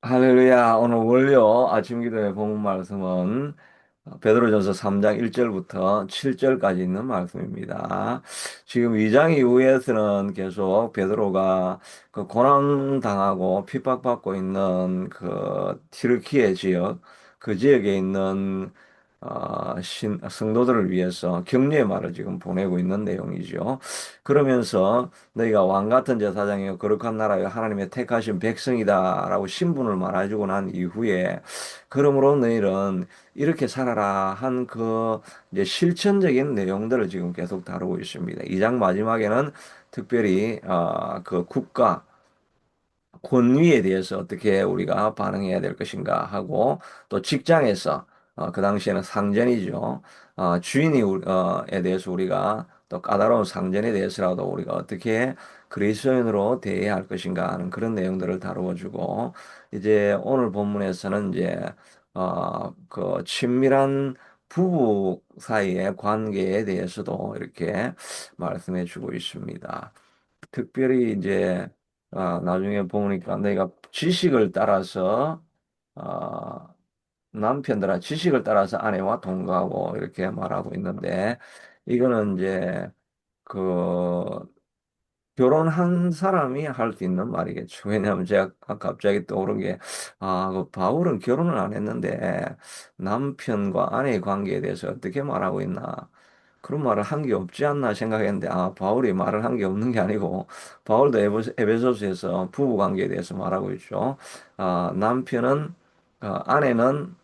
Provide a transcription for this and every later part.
할렐루야. 오늘 월요 아침 기도의 본문 말씀은 베드로전서 3장 1절부터 7절까지 있는 말씀입니다. 지금 2장 이후에서는 계속 베드로가 그 고난 당하고 핍박받고 있는 그 튀르키예 지역, 그 지역에 있는 성도들을 위해서 격려의 말을 지금 보내고 있는 내용이죠. 그러면서 너희가 왕 같은 제사장이요 거룩한 나라요 하나님의 택하신 백성이다라고 신분을 말해주고 난 이후에 그러므로 너희는 이렇게 살아라 한 그 이제 실천적인 내용들을 지금 계속 다루고 있습니다. 이 장 마지막에는 특별히 그 국가 권위에 대해서 어떻게 우리가 반응해야 될 것인가 하고 또 직장에서 그 당시에는 상전이죠. 주인이 에 대해서 우리가 또 까다로운 상전에 대해서라도 우리가 어떻게 그리스도인으로 대해야 할 것인가 하는 그런 내용들을 다루어 주고 이제 오늘 본문에서는 이제 그 친밀한 부부 사이의 관계에 대해서도 이렇게 말씀해 주고 있습니다. 특별히 이제 나중에 보니까 내가 지식을 따라서 아, 남편들아 지식을 따라서 아내와 동거하고 이렇게 말하고 있는데 이거는 이제 그 결혼한 사람이 할 수 있는 말이겠죠. 왜냐하면 제가 갑자기 떠오른 게, 그 바울은 결혼을 안 했는데 남편과 아내의 관계에 대해서 어떻게 말하고 있나. 그런 말을 한 게 없지 않나 생각했는데, 바울이 말을 한 게 없는 게 아니고, 바울도 에베소서에서 부부 관계에 대해서 말하고 있죠. 남편은, 아내는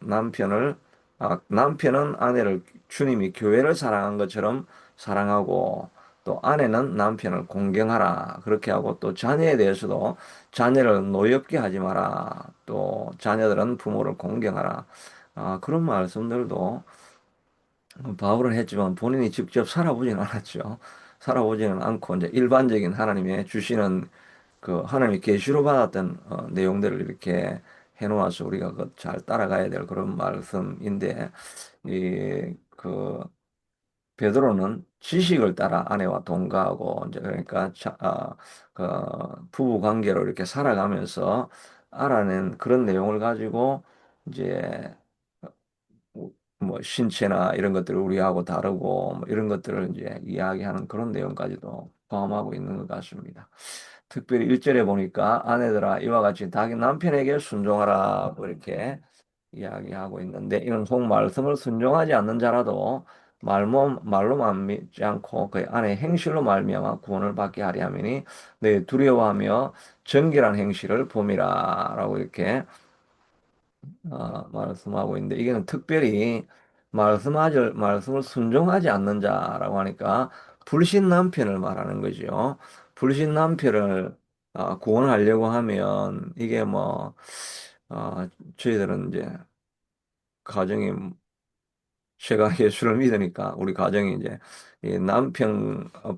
남편은 아내를 주님이 교회를 사랑한 것처럼 사랑하고, 또 아내는 남편을 공경하라. 그렇게 하고 또 자녀에 대해서도 자녀를 노엽게 하지 마라. 또 자녀들은 부모를 공경하라. 그런 말씀들도 바울은 했지만 본인이 직접 살아보지는 않았죠. 살아보지는 않고 이제 일반적인 하나님의 주시는 그 하나님의 계시로 받았던 내용들을 이렇게 해놓아서 우리가 그 잘 따라가야 될 그런 말씀인데 이그 베드로는 지식을 따라 아내와 동거하고 이제 그러니까 그 부부 관계로 이렇게 살아가면서 알아낸 그런 내용을 가지고 이제 뭐 신체나 이런 것들을 우리하고 다르고 뭐 이런 것들을 이제 이야기하는 그런 내용까지도 포함하고 있는 것 같습니다. 특별히 1절에 보니까 아내들아 이와 같이 자기 남편에게 순종하라 뭐 이렇게 이야기하고 있는데 이런 속 말씀을 순종하지 않는 자라도 말로만 믿지 않고 그의 아내의 행실로 말미암아 구원을 받게 하리 하미니 내 두려워하며 정결한 행실을 봄이라라고 이렇게 말씀하고 있는데 이게는 특별히 말씀을 순종하지 않는 자라고 하니까 불신 남편을 말하는 거죠. 불신 남편을 구원하려고 하면 이게 뭐 저희들은 이제 가정이 제가 예수를 믿으니까 우리 가정이 이제 이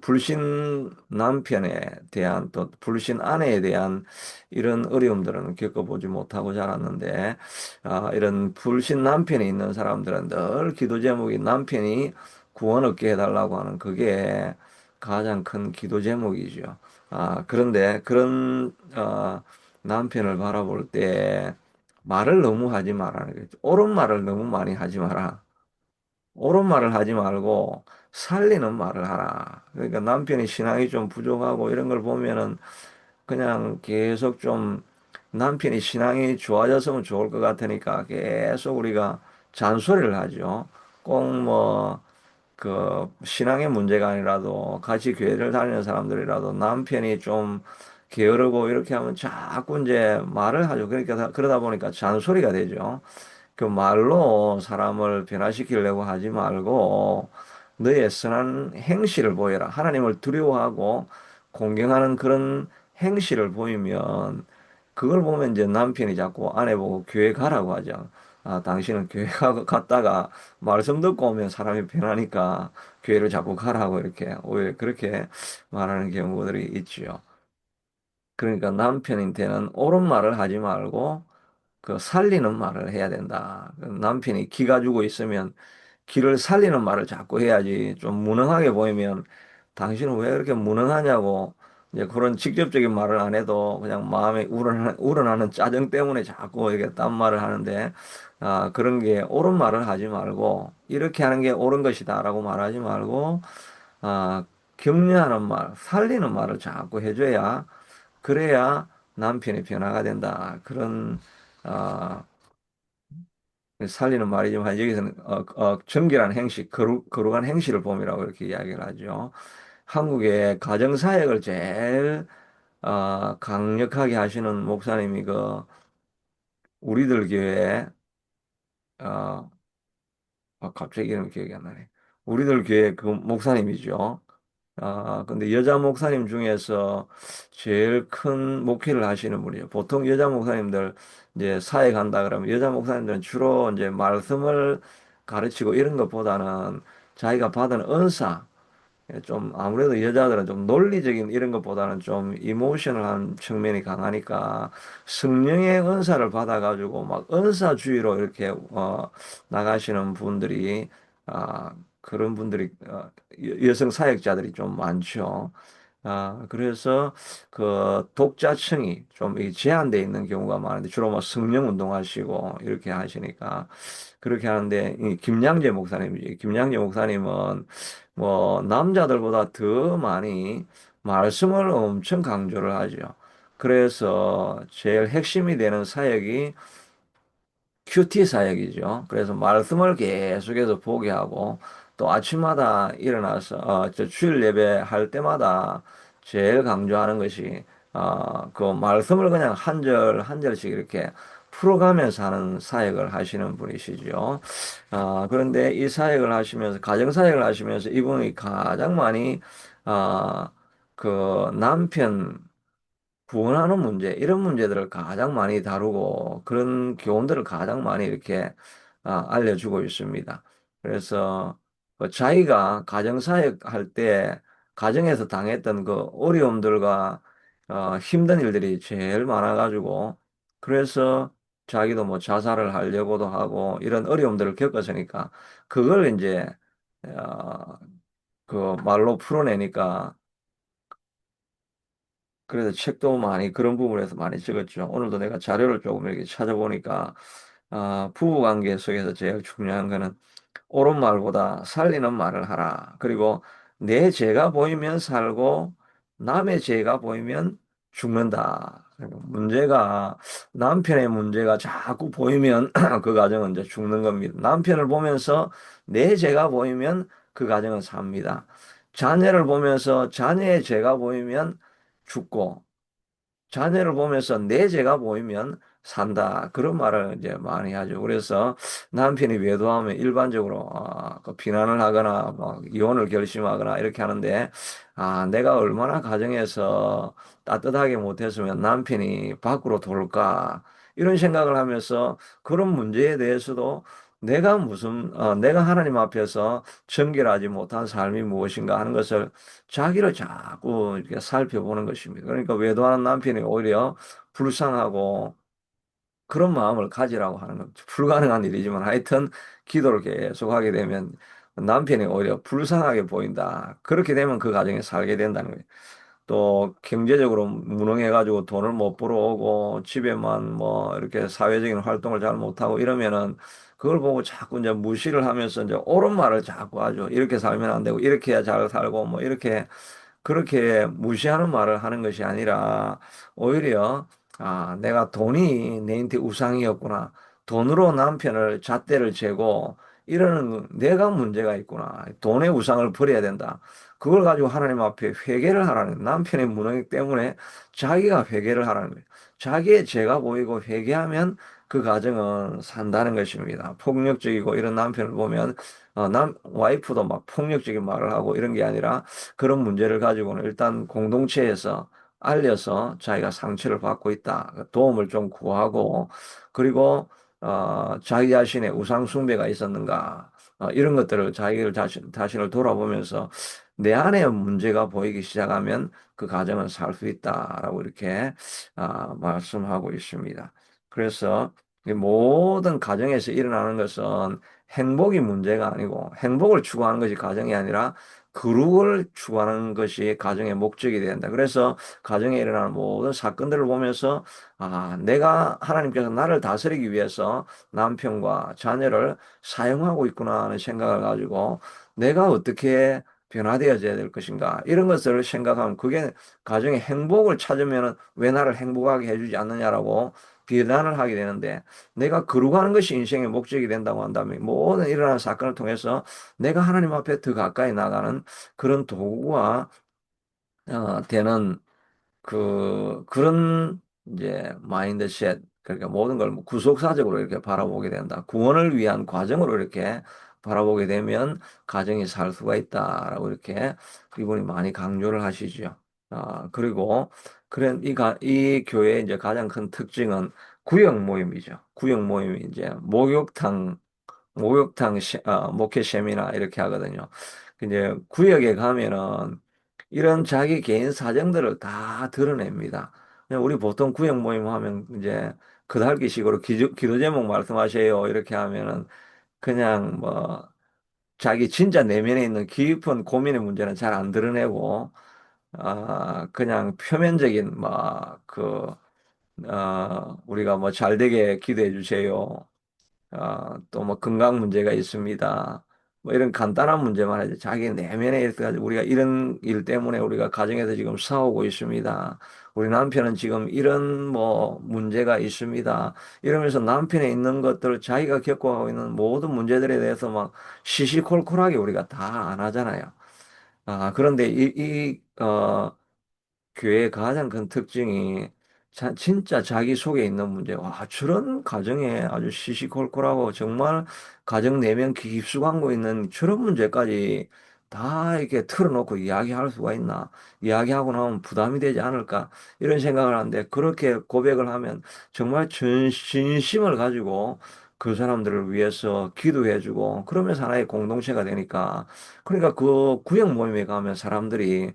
불신 남편에 대한 또 불신 아내에 대한 이런 어려움들은 겪어보지 못하고 자랐는데 이런 불신 남편이 있는 사람들은 늘 기도 제목이 남편이 구원 얻게 해달라고 하는 그게 가장 큰 기도 제목이죠. 그런데 그런 남편을 바라볼 때 말을 너무 하지 말라는 거죠. 옳은 말을 너무 많이 하지 마라. 옳은 말을 하지 말고 살리는 말을 하라. 그러니까 남편이 신앙이 좀 부족하고 이런 걸 보면은 그냥 계속 좀 남편이 신앙이 좋아졌으면 좋을 것 같으니까 계속 우리가 잔소리를 하죠. 꼭 뭐 그 신앙의 문제가 아니라도 같이 교회를 다니는 사람들이라도 남편이 좀 게으르고 이렇게 하면 자꾸 이제 말을 하죠. 그러니까 그러다 보니까 잔소리가 되죠. 그 말로 사람을 변화시키려고 하지 말고 너의 선한 행실을 보여라. 하나님을 두려워하고 공경하는 그런 행실을 보이면 그걸 보면 이제 남편이 자꾸 아내 보고 교회 가라고 하죠. 당신은 교회 갔다가 말씀 듣고 오면 사람이 변하니까 교회를 자꾸 가라고 이렇게 오히려 그렇게 말하는 경우들이 있지요. 그러니까 남편한테는 옳은 말을 하지 말고 그 살리는 말을 해야 된다. 그 남편이 기 가지고 있으면 기를 살리는 말을 자꾸 해야지. 좀 무능하게 보이면 당신은 왜 그렇게 무능하냐고 이제 그런 직접적인 말을 안 해도 그냥 마음에 우러나는 짜증 때문에 자꾸 이렇게 딴 말을 하는데, 그런 게 옳은 말을 하지 말고, 이렇게 하는 게 옳은 것이다라고 말하지 말고, 아, 격려하는 말, 살리는 말을 자꾸 해줘야, 그래야 남편의 변화가 된다. 그런, 아, 살리는 말이지만 여기서는 정결한 행실, 거룩한 행실을 봄이라고 이렇게 이야기를 하죠. 한국의 가정사역을 제일 강력하게 하시는 목사님이 우리들 교회 어, 갑자기 이름 기억이 안 나네. 우리들 교회 그 목사님이죠. 근데 여자 목사님 중에서 제일 큰 목회를 하시는 분이에요. 보통 여자 목사님들 이제 사역한다 그러면 여자 목사님들은 주로 이제 말씀을 가르치고 이런 것보다는 자기가 받은 은사, 좀 아무래도 여자들은 좀 논리적인 이런 것보다는 좀 이모셔널한 측면이 강하니까 성령의 은사를 받아가지고 막 은사주의로 이렇게 나가시는 분들이 그런 분들이 여성 사역자들이 좀 많죠. 그래서 그 독자층이 좀 제한돼 있는 경우가 많은데 주로 뭐 성령 운동하시고 이렇게 하시니까 그렇게 하는데 이 김양재 목사님이지. 김양재 목사님은 뭐 남자들보다 더 많이 말씀을 엄청 강조를 하죠. 그래서 제일 핵심이 되는 사역이 큐티 사역이죠. 그래서 말씀을 계속해서 보게 하고 또 아침마다 일어나서 저 주일 예배 할 때마다 제일 강조하는 것이 그 말씀을 그냥 한 절 한 절씩 이렇게 풀어가면서 하는 사역을 하시는 분이시죠. 그런데 이 사역을 하시면서 가정 사역을 하시면서 이분이 가장 많이 아, 그 남편 구원하는 문제, 이런 문제들을 가장 많이 다루고 그런 교훈들을 가장 많이 이렇게 알려주고 있습니다. 그래서 자기가 가정사역 할 때 가정에서 당했던 그 어려움들과 힘든 일들이 제일 많아가지고 그래서 자기도 뭐 자살을 하려고도 하고 이런 어려움들을 겪었으니까 그걸 이제 어, 그 말로 풀어내니까 그래서 책도 많이 그런 부분에서 많이 찍었죠. 오늘도 내가 자료를 조금 이렇게 찾아보니까 부부 관계 속에서 제일 중요한 거는 옳은 말보다 살리는 말을 하라. 그리고 내 죄가 보이면 살고 남의 죄가 보이면 죽는다. 그리고 문제가 남편의 문제가 자꾸 보이면 그 가정은 이제 죽는 겁니다. 남편을 보면서 내 죄가 보이면 그 가정은 삽니다. 자녀를 보면서 자녀의 죄가 보이면 죽고 자녀를 보면서 내 죄가 보이면 산다. 그런 말을 이제 많이 하죠. 그래서 남편이 외도하면 일반적으로 그 비난을 하거나 뭐 이혼을 결심하거나 이렇게 하는데 내가 얼마나 가정에서 따뜻하게 못했으면 남편이 밖으로 돌까 이런 생각을 하면서 그런 문제에 대해서도 내가 하나님 앞에서 정결하지 못한 삶이 무엇인가 하는 것을 자기를 자꾸 이렇게 살펴보는 것입니다. 그러니까 외도하는 남편이 오히려 불쌍하고 그런 마음을 가지라고 하는 겁니다. 불가능한 일이지만 하여튼 기도를 계속 하게 되면 남편이 오히려 불쌍하게 보인다. 그렇게 되면 그 가정에 살게 된다는 거예요. 또 경제적으로 무능해가지고 돈을 못 벌어오고 집에만 뭐 이렇게 사회적인 활동을 잘 못하고 이러면은 그걸 보고 자꾸 이제 무시를 하면서 이제 옳은 말을 자꾸 하죠. 이렇게 살면 안 되고 이렇게 해야 잘 살고 뭐 이렇게 그렇게 무시하는 말을 하는 것이 아니라 오히려 내가 돈이 내한테 우상이었구나. 돈으로 남편을 잣대를 재고 이러는 내가 문제가 있구나. 돈의 우상을 버려야 된다. 그걸 가지고 하나님 앞에 회개를 하라는 거예요. 남편의 무能때문에 자기가 회개를 하라는 거예요. 자기의 죄가 보이고 회개하면 그 가정은 산다는 것입니다. 폭력적이고 이런 남편을 보면 와이프도 막 폭력적인 말을 하고 이런 게 아니라 그런 문제를 가지고는 일단 공동체에서 알려서 자기가 상처를 받고 있다. 도움을 좀 구하고, 그리고, 자기 자신의 우상 숭배가 있었는가, 이런 것들을 자신을 돌아보면서 내 안에 문제가 보이기 시작하면 그 가정은 살 수 있다라고 이렇게, 말씀하고 있습니다. 그래서 이 모든 가정에서 일어나는 것은 행복이 문제가 아니고 행복을 추구하는 것이 가정이 아니라 거룩을 추구하는 것이 가정의 목적이 된다. 그래서 가정에 일어나는 모든 사건들을 보면서 내가 하나님께서 나를 다스리기 위해서 남편과 자녀를 사용하고 있구나 하는 생각을 가지고 내가 어떻게 변화되어져야 될 것인가 이런 것을 생각하면 그게 가정의 행복을 찾으면 왜 나를 행복하게 해주지 않느냐라고 비난을 하게 되는데 내가 거룩하는 것이 인생의 목적이 된다고 한다면 모든 일어나는 사건을 통해서 내가 하나님 앞에 더 가까이 나가는 그런 도구가 되는 그런 이제 마인드셋, 그러니까 모든 걸뭐 구속사적으로 이렇게 바라보게 된다. 구원을 위한 과정으로 이렇게 바라보게 되면 가정이 살 수가 있다라고 이렇게 이분이 많이 강조를 하시죠. 그리고 이 교회의 이제 가장 큰 특징은 구역 모임이죠. 구역 모임이 이제 목회 세미나 이렇게 하거든요. 이제 구역에 가면은 이런 자기 개인 사정들을 다 드러냅니다. 그냥 우리 보통 구역 모임 하면 이제 그달기식으로 기도 제목 말씀하세요 이렇게 하면은 그냥 뭐 자기 진짜 내면에 있는 깊은 고민의 문제는 잘 안 드러내고 그냥 표면적인 우리가 뭐 잘 되게 기도해 주세요. 또 뭐 건강 문제가 있습니다. 뭐 이런 간단한 문제만 하지 자기 내면에 있어가지고 우리가 이런 일 때문에 우리가 가정에서 지금 싸우고 있습니다. 우리 남편은 지금 이런 뭐 문제가 있습니다. 이러면서 남편에 있는 것들 자기가 겪어가고 있는 모든 문제들에 대해서 막 시시콜콜하게 우리가 다 안 하잖아요. 그런데 교회의 가장 큰 특징이 진짜 자기 속에 있는 문제. 와, 저런 가정에 아주 시시콜콜하고 정말 가정 내면 깊숙한 거 있는 저런 문제까지 다 이렇게 털어놓고 이야기할 수가 있나? 이야기하고 나면 부담이 되지 않을까? 이런 생각을 하는데 그렇게 고백을 하면 정말 진심을 가지고 그 사람들을 위해서 기도해주고 그러면서 하나의 공동체가 되니까 그러니까 그 구역 모임에 가면 사람들이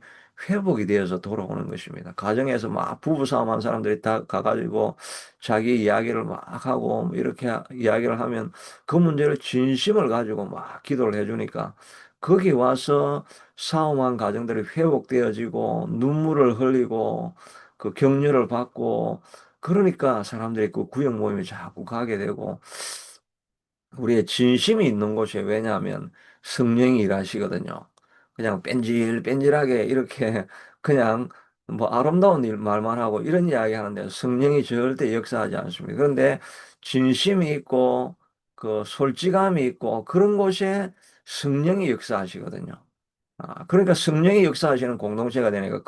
회복이 되어서 돌아오는 것입니다. 가정에서 막 부부싸움한 사람들이 다 가가지고 자기 이야기를 막 하고 뭐 이렇게 이야기를 하면 그 문제를 진심을 가지고 막 기도를 해주니까 거기 와서 싸움한 가정들이 회복되어지고 눈물을 흘리고 그 격려를 받고 그러니까 사람들이 그 구역 모임에 자꾸 가게 되고 우리의 진심이 있는 곳이 왜냐하면 성령이 일하시거든요. 그냥 뺀질뺀질하게 이렇게 그냥 뭐 아름다운 일 말만 하고 이런 이야기 하는데 성령이 절대 역사하지 않습니다. 그런데 진심이 있고 그 솔직함이 있고 그런 곳에 성령이 역사하시거든요. 그러니까 성령이 역사하시는 공동체가 되니까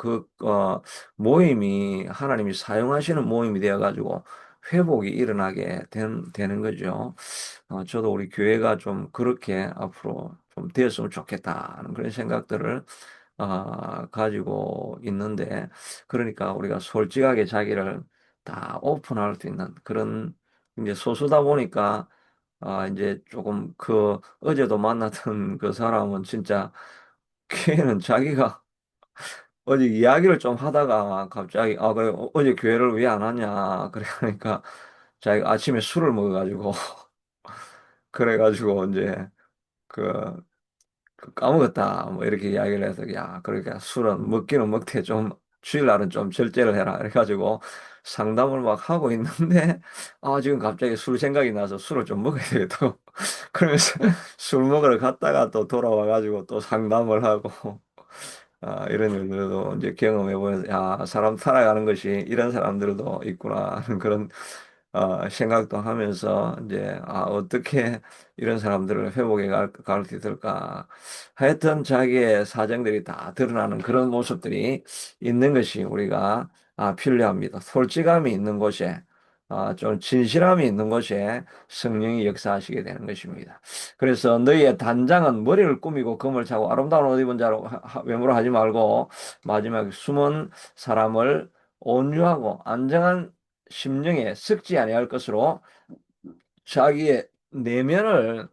모임이 하나님이 사용하시는 모임이 되어가지고 회복이 일어나게 되는 거죠. 저도 우리 교회가 좀 그렇게 앞으로 좀 되었으면 좋겠다는 그런 생각들을 가지고 있는데, 그러니까 우리가 솔직하게 자기를 다 오픈할 수 있는 그런 이제 소수다 보니까 이제 조금 어제도 만났던 그 사람은 진짜 걔는 자기가 어제 이야기를 좀 하다가 갑자기 그래 어제 교회를 왜 안 왔냐 그래 하니까 자기가 아침에 술을 먹어가지고 그래가지고 이제 그, 그 까먹었다 뭐 이렇게 이야기를 해서 야 그러니까 술은 먹기는 먹되 좀 주일날은 좀 절제를 해라 그래가지고 상담을 막 하고 있는데 지금 갑자기 술 생각이 나서 술을 좀 먹어야 되겠다 그러면서 술 먹으러 갔다가 또 돌아와가지고 또 상담을 하고 이런 일들도 이제 경험해 보면서, 야, 사람 살아가는 것이 이런 사람들도 있구나 하는 그런 생각도 하면서 이제 어떻게 이런 사람들을 회복해 갈 수 있을까. 하여튼 자기의 사정들이 다 드러나는 그런 모습들이 있는 것이 우리가 필요합니다. 솔직함이 있는 곳에 좀 진실함이 있는 곳에 성령이 역사하시게 되는 것입니다. 그래서 너희의 단장은 머리를 꾸미고 금을 차고 아름다운 옷 입은 자로 외모로 하지 말고 마지막에 숨은 사람을 온유하고 안정한 심령에 섞지 아니할 것으로 자기의 내면을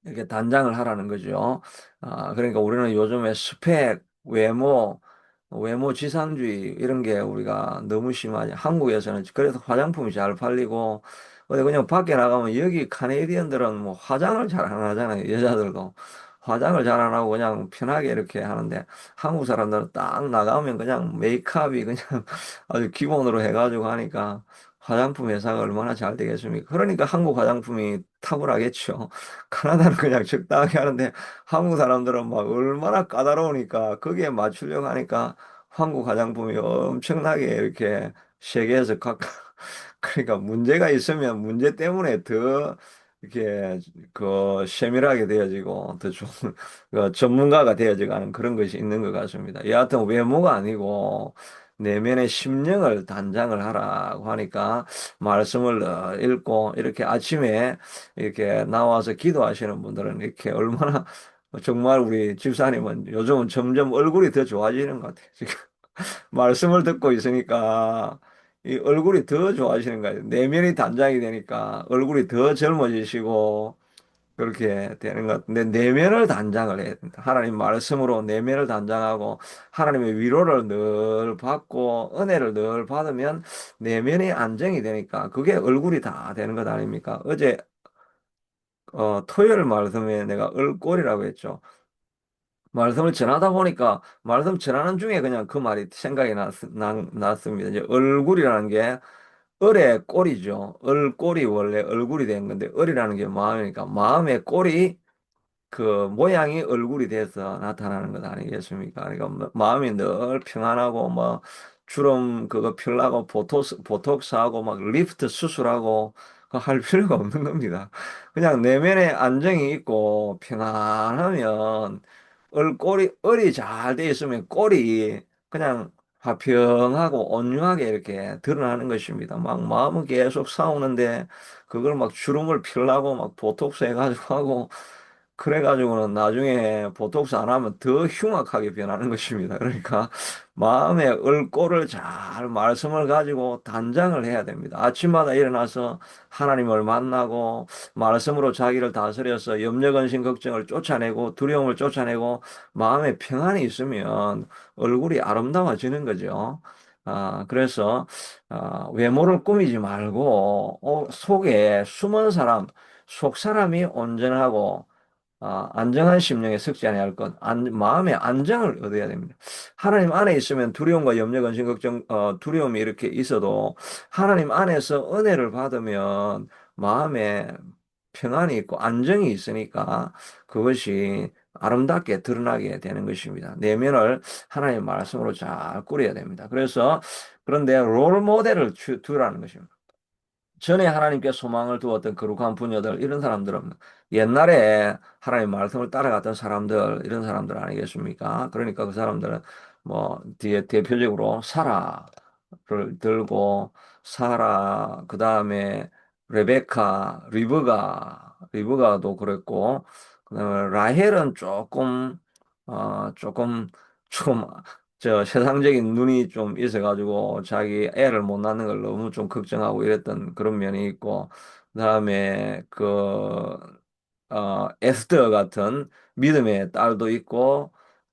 이렇게 단장을 하라는 거죠. 그러니까 우리는 요즘에 스펙, 외모 지상주의 이런 게 우리가 너무 심하지. 한국에서는 그래서 화장품이 잘 팔리고 근데 그냥 밖에 나가면 여기 카네디언들은 뭐 화장을 잘 안 하잖아요. 여자들도. 화장을 잘 안 하고 그냥 편하게 이렇게 하는데 한국 사람들은 딱 나가면 그냥 메이크업이 그냥 아주 기본으로 해가지고 하니까 화장품 회사가 얼마나 잘 되겠습니까? 그러니까 한국 화장품이 탁월하겠죠. 카나다는 그냥 적당하게 하는데 한국 사람들은 막 얼마나 까다로우니까 거기에 맞추려고 하니까 한국 화장품이 엄청나게 이렇게 세계에서 각 그러니까 문제가 있으면 문제 때문에 더 이렇게 그 세밀하게 되어지고 더 좋은 그 전문가가 되어져가는 그런 것이 있는 것 같습니다. 여하튼 외모가 아니고 내면의 심령을 단장을 하라고 하니까 말씀을 읽고 이렇게 아침에 이렇게 나와서 기도하시는 분들은 이렇게 얼마나 정말 우리 집사님은 요즘은 점점 얼굴이 더 좋아지는 것 같아요. 지금 말씀을 듣고 있으니까 이 얼굴이 더 좋아지는 거예요. 내면이 단장이 되니까 얼굴이 더 젊어지시고 그렇게 되는 것 같은데 내면을 단장을 해야 된다. 하나님 말씀으로 내면을 단장하고 하나님의 위로를 늘 받고 은혜를 늘 받으면 내면이 안정이 되니까 그게 얼굴이 다 되는 것 아닙니까? 어제 토요일 말씀에 내가 얼꼴이라고 했죠. 말씀을 전하다 보니까 말씀 전하는 중에 그냥 그 말이 생각이 났습니다. 이제 얼굴이라는 게 을의 꼴이죠. 얼꼴이 원래 얼굴이 된 건데 을이라는 게 마음이니까 마음의 꼴이 그 모양이 얼굴이 돼서 나타나는 것 아니겠습니까? 그러니까 마음이 늘 평안하고 뭐 주름 그거 필라고 보톡스하고 막 리프트 수술하고 그거 할 필요가 없는 겁니다. 그냥 내면에 안정이 있고 평안하면 얼이 잘 돼 있으면 꼴이 그냥 화평하고 온유하게 이렇게 드러나는 것입니다. 막 마음은 계속 싸우는데 그걸 막 주름을 필라고 막 보톡스 해가지고 하고 그래가지고는 나중에 보톡스 안 하면 더 흉악하게 변하는 것입니다. 그러니까 마음의 얼꼬를 잘 말씀을 가지고 단장을 해야 됩니다. 아침마다 일어나서 하나님을 만나고 말씀으로 자기를 다스려서 염려, 근심, 걱정을 쫓아내고 두려움을 쫓아내고 마음에 평안이 있으면 얼굴이 아름다워지는 거죠. 그래서 외모를 꾸미지 말고 속에 숨은 사람, 속 사람이 온전하고 안정한 심령에 석지 아니할 것, 마음의 안정을 얻어야 됩니다. 하나님 안에 있으면 두려움과 염려, 근심, 걱정, 두려움이 이렇게 있어도 하나님 안에서 은혜를 받으면 마음에 평안이 있고 안정이 있으니까 그것이 아름답게 드러나게 되는 것입니다. 내면을 하나님의 말씀으로 잘 꾸려야 됩니다. 그래서 그런데 롤 모델을 두라는 것입니다. 전에 하나님께 소망을 두었던 거룩한 부녀들, 이런 사람들은 옛날에 하나님 말씀을 따라갔던 사람들, 이런 사람들 아니겠습니까? 그러니까 그 사람들은 뭐, 뒤에 대표적으로 사라를 들고, 사라, 그 다음에 레베카, 리브가도 그랬고, 그 다음에 라헬은 조금, 세상적인 눈이 좀 있어가지고 자기 애를 못 낳는 걸 너무 좀 걱정하고 이랬던 그런 면이 있고, 그다음에 에스더 같은 믿음의 딸도 있고,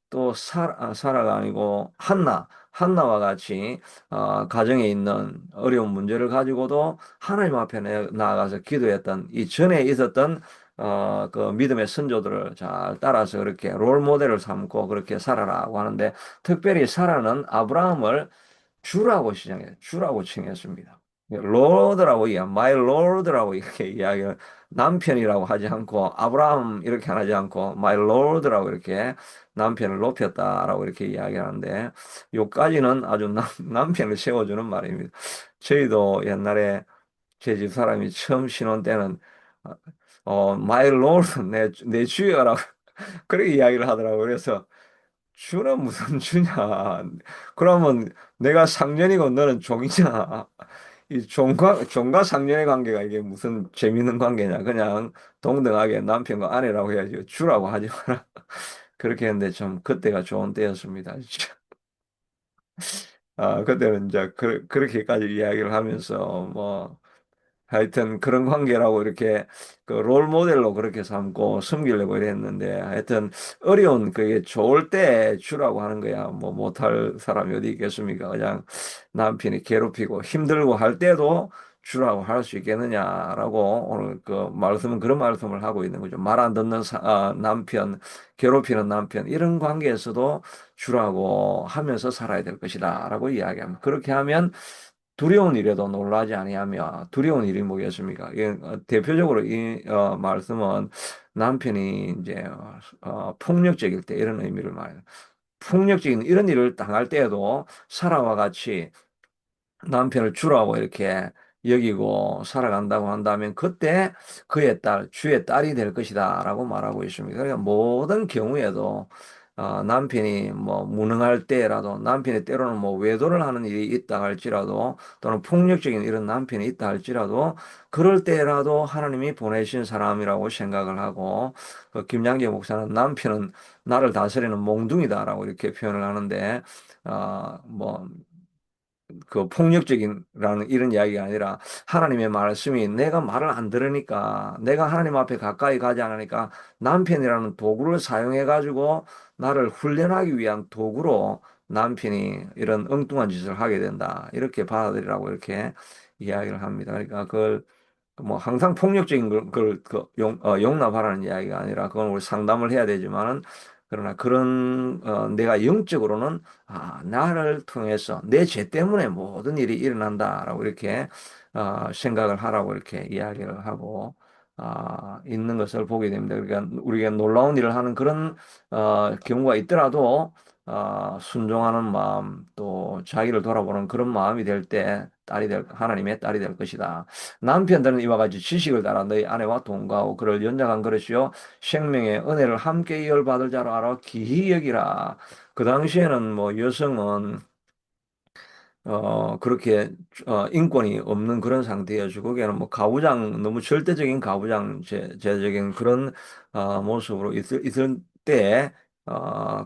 또 사라가 아니고 한나와 같이 가정에 있는 어려운 문제를 가지고도 하나님 앞에 나아가서 기도했던 이 전에 있었던 그 믿음의 선조들을 잘 따라서 그렇게 롤 모델을 삼고 그렇게 살아라고 하는데 특별히 사라는 아브라함을 주라고 칭했습니다. 로드라고 마이 로드라고 이렇게 이야기를 남편이라고 하지 않고 아브라함 이렇게 안 하지 않고 마이 로드라고 이렇게 남편을 높였다라고 이렇게 이야기하는데 요까지는 아주 남편을 세워주는 말입니다. 저희도 옛날에 제 집 사람이 처음 신혼 때는 마이 로드 내 주여라고 그렇게 이야기를 하더라고요. 그래서 주는 무슨 주냐? 그러면 내가 상년이고 너는 종이냐? 이 종과 상년의 관계가 이게 무슨 재밌는 관계냐? 그냥 동등하게 남편과 아내라고 해야지 주라고 하지 마라. 그렇게 했는데 좀 그때가 좋은 때였습니다. 진짜. 그때는 이제 그렇게까지 이야기를 하면서 뭐 하여튼 그런 관계라고 이렇게 그 롤 모델로 그렇게 삼고 섬기려고 이랬는데 하여튼 어려운 그게 좋을 때 주라고 하는 거야. 뭐 못할 사람이 어디 있겠습니까? 그냥 남편이 괴롭히고 힘들고 할 때도 주라고 할 수 있겠느냐라고 오늘 그 말씀은 그런 말씀을 하고 있는 거죠. 말 안 듣는 남편, 괴롭히는 남편 이런 관계에서도 주라고 하면서 살아야 될 것이다라고 이야기합니다. 그렇게 하면 두려운 일에도 놀라지 아니하며 두려운 일이 뭐겠습니까? 대표적으로 이 말씀은 남편이 이제 폭력적일 때 이런 의미를 말해요. 폭력적인 이런 일을 당할 때에도 사라와 같이 남편을 주라고 이렇게 여기고 살아간다고 한다면 그때 그의 딸, 주의 딸이 될 것이다 라고 말하고 있습니다. 그러니까 모든 경우에도 남편이 뭐 무능할 때라도 남편이 때로는 뭐 외도를 하는 일이 있다 할지라도 또는 폭력적인 이런 남편이 있다 할지라도 그럴 때라도 하나님이 보내신 사람이라고 생각을 하고 김양재 목사는 남편은 나를 다스리는 몽둥이다라고 이렇게 표현을 하는데 뭐 그 폭력적인라는 이런 이야기가 아니라 하나님의 말씀이 내가 말을 안 들으니까 내가 하나님 앞에 가까이 가지 않으니까 남편이라는 도구를 사용해 가지고 나를 훈련하기 위한 도구로 남편이 이런 엉뚱한 짓을 하게 된다. 이렇게 받아들이라고 이렇게 이야기를 합니다. 그러니까 그걸 뭐 항상 폭력적인 걸 용납하라는 이야기가 아니라 그건 우리 상담을 해야 되지만은 그러나 그런 내가 영적으로는 나를 통해서 내 죄 때문에 모든 일이 일어난다라고 이렇게 생각을 하라고 이렇게 이야기를 하고 있는 것을 보게 됩니다. 그러니까 우리가 놀라운 일을 하는 그런 경우가 있더라도 순종하는 마음 또 자기를 돌아보는 그런 마음이 될 때 하나님의 딸이 될 것이다. 남편들은 이와 같이 지식을 따라 너희 아내와 동거하고 그를 연장한 그릇이요 생명의 은혜를 함께 이어받을 자로 알아 기히 여기라. 그 당시에는 뭐 여성은 그렇게, 인권이 없는 그런 상태여서, 거기에는 뭐 가부장, 너무 절대적인 제적인 그런, 모습으로 있을 때,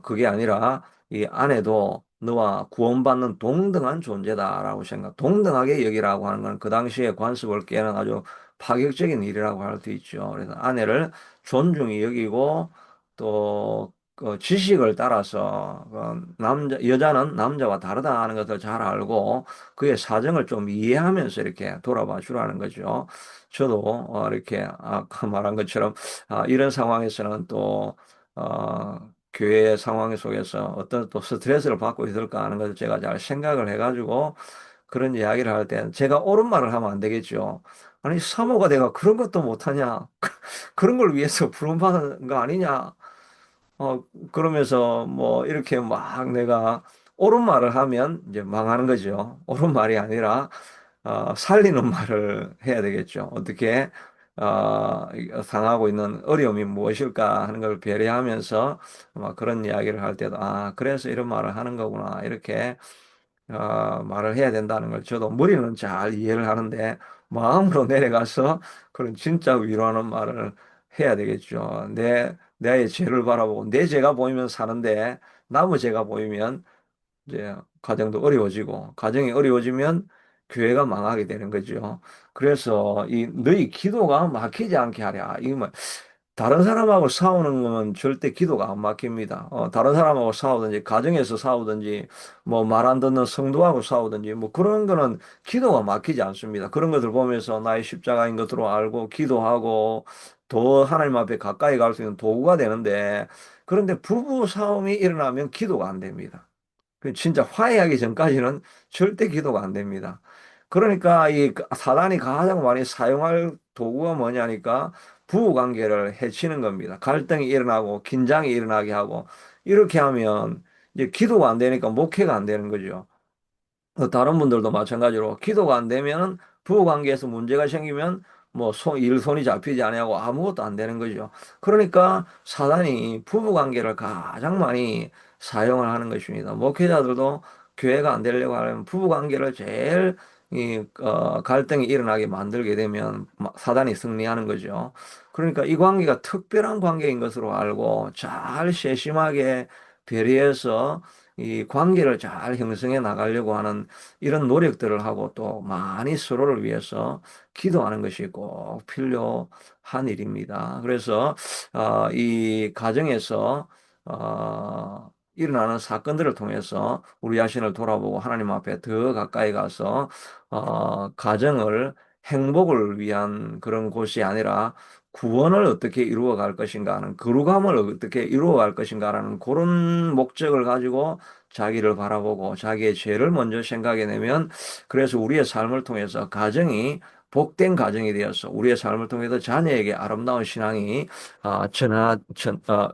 그게 아니라, 이 아내도 너와 구원받는 동등한 존재다라고 동등하게 여기라고 하는 건 그 당시에 관습을 깨는 아주 파격적인 일이라고 할 수 있죠. 그래서 아내를 존중히 여기고, 또, 그 지식을 따라서 여자는 남자와 다르다 하는 것을 잘 알고 그의 사정을 좀 이해하면서 이렇게 돌아봐 주라는 거죠. 저도 이렇게 아까 말한 것처럼 이런 상황에서는 또 교회 상황 속에서 어떤 또 스트레스를 받고 있을까 하는 것을 제가 잘 생각을 해가지고 그런 이야기를 할 때 제가 옳은 말을 하면 안 되겠죠. 아니 사모가 내가 그런 것도 못하냐? 그런 걸 위해서 부름받은 거 아니냐? 그러면서 뭐 이렇게 막 내가 옳은 말을 하면 이제 망하는 거죠. 옳은 말이 아니라 살리는 말을 해야 되겠죠. 어떻게 상하고 있는 어려움이 무엇일까 하는 걸 배려하면서 막 그런 이야기를 할 때도 그래서 이런 말을 하는 거구나 이렇게 말을 해야 된다는 걸 저도 머리는 잘 이해를 하는데 마음으로 내려가서 그런 진짜 위로하는 말을 해야 되겠죠. 내 죄를 바라보고 내 죄가 보이면 사는데 남의 죄가 보이면 이제 가정도 어려워지고 가정이 어려워지면 교회가 망하게 되는 거죠. 그래서 이 너희 기도가 막히지 않게 하랴. 이거 뭐 다른 사람하고 싸우는 건 절대 기도가 안 막힙니다. 다른 사람하고 싸우든지, 가정에서 싸우든지, 뭐 말 안 듣는 성도하고 싸우든지, 뭐 그런 거는 기도가 막히지 않습니다. 그런 것들 보면서 나의 십자가인 것으로 알고 기도하고 더 하나님 앞에 가까이 갈 수 있는 도구가 되는데, 그런데 부부 싸움이 일어나면 기도가 안 됩니다. 진짜 화해하기 전까지는 절대 기도가 안 됩니다. 그러니까 이 사단이 가장 많이 사용할 도구가 뭐냐니까 부부 관계를 해치는 겁니다. 갈등이 일어나고 긴장이 일어나게 하고 이렇게 하면 이제 기도가 안 되니까 목회가 안 되는 거죠. 다른 분들도 마찬가지로 기도가 안 되면 부부 관계에서 문제가 생기면 뭐 손이 잡히지 않냐고 아무것도 안 되는 거죠. 그러니까 사단이 부부 관계를 가장 많이 사용을 하는 것입니다. 목회자들도 교회가 안 되려고 하면 부부 관계를 제일 갈등이 일어나게 만들게 되면 사단이 승리하는 거죠. 그러니까 이 관계가 특별한 관계인 것으로 알고 잘 세심하게 배려해서 이 관계를 잘 형성해 나가려고 하는 이런 노력들을 하고 또 많이 서로를 위해서 기도하는 것이 꼭 필요한 일입니다. 그래서 이 가정에서 일어나는 사건들을 통해서 우리 자신을 돌아보고 하나님 앞에 더 가까이 가서 가정을 행복을 위한 그런 곳이 아니라 구원을 어떻게 이루어 갈 것인가 하는 거룩함을 어떻게 이루어 갈 것인가라는 그런 목적을 가지고 자기를 바라보고 자기의 죄를 먼저 생각해내면 그래서 우리의 삶을 통해서 가정이 복된 가정이 되어서 우리의 삶을 통해서 자녀에게 아름다운 신앙이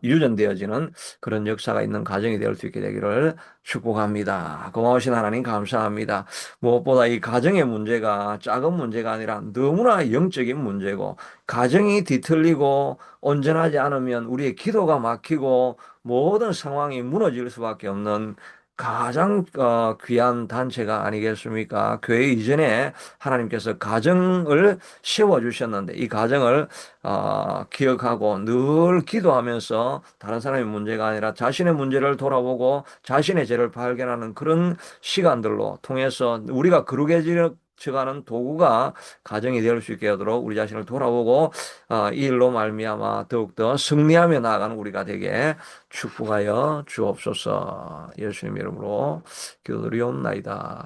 유전되어지는 그런 역사가 있는 가정이 될 수 있게 되기를 축복합니다. 고마우신 하나님 감사합니다. 무엇보다 이 가정의 문제가 작은 문제가 아니라 너무나 영적인 문제고 가정이 뒤틀리고 온전하지 않으면 우리의 기도가 막히고 모든 상황이 무너질 수밖에 없는 가장 귀한 단체가 아니겠습니까? 교회 이전에 하나님께서 가정을 세워주셨는데 이 가정을 기억하고 늘 기도하면서 다른 사람의 문제가 아니라 자신의 문제를 돌아보고 자신의 죄를 발견하는 그런 시간들로 통해서 우리가 거룩해져가는 도구가 가정이 될 수 있게 하도록 우리 자신을 돌아보고 이 일로 말미암아 더욱더 승리하며 나아가는 우리가 되게 축복하여 주옵소서. 예수님 이름으로 기도드리옵나이다.